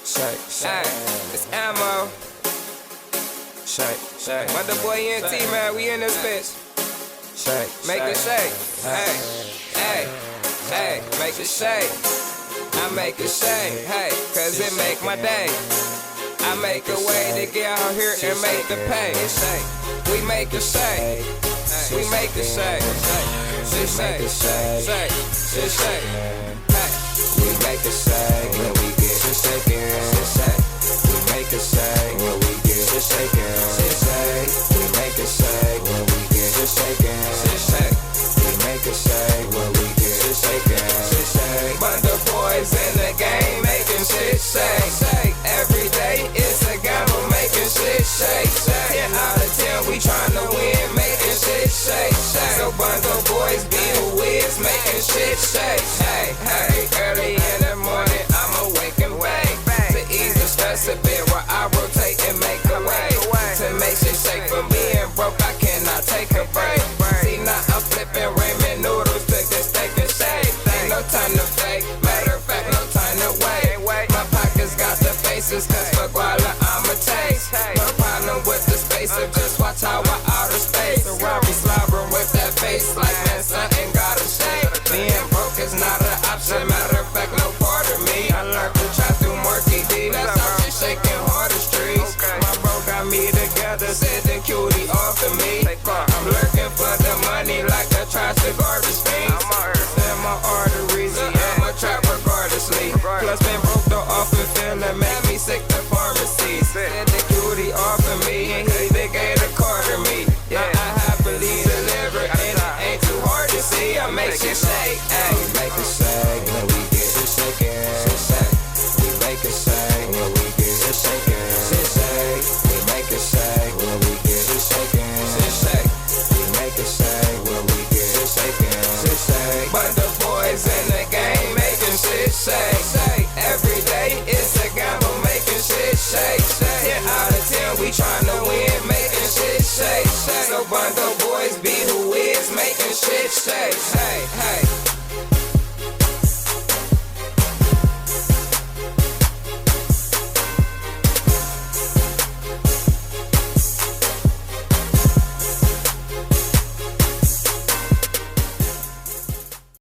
Shake, shake. It's ammo. Shake, shake. Mother boy ENT, man, we in this bitch. Shake, make it shake. Hey, hey, hey, make it shake. I make it shake, hey, cause it make my day. I make a way to get out here and make the pay. We make it shake. We make it shake. Shit shake, shake, shit shake. Hey, we make it shake when we get shit shaking. Shit shake. We make it shake when we get shit shaking. Shit shake. We make it shake when we get shit shaking. Shit shake. We make it shake when we get shit shaking. Shit shake. But the boys in the game making shit shake. Every day it's a gamble making shit shake. 10 out of 10 we tryna win making shit shake. So bundle boys be the whiz making shit shake. Hey, hey, early in the morning I'm awake and bake to ease the stress a bit while I rotate and make a way to make shit shake. From being broke I cannot take a break. See now I'm flipping ramen noodles to get steak and shake. Ain't no time to fake, matter of fact no time to wait. My pockets got the faces cause for guala I'ma taste. No problem with the spacer, just watch how I outer space. Around me slobbering with that face like man something gotta shake. Being broke is not an option, matter of fact no part of me. I learned to try through murky D, that's how shit shaking harder streets. My bro got me together, said the cutie off of me. I'm lurking for the money like a trash to garbage fiend. In my arteries, I'ma trap regardlessly. Plus been broke though often feeling make me sick to pharmacies. Said the cutie off of me and he the gave the car to me. Yeah, I happily deliver and it ain't too hard to see. I make shit shake, ay. We make it shake when we get shit shaking. Shit shake. We make it shake when we get shit shaking. Shit shake. We make it shake when we get shit shaking. Shit shake. We make it shake when we get shit shaking. Shit shake. But the boys in the game making shit shake. Every day it's a gamble making shit shake. 10 out of 10 we tryna win.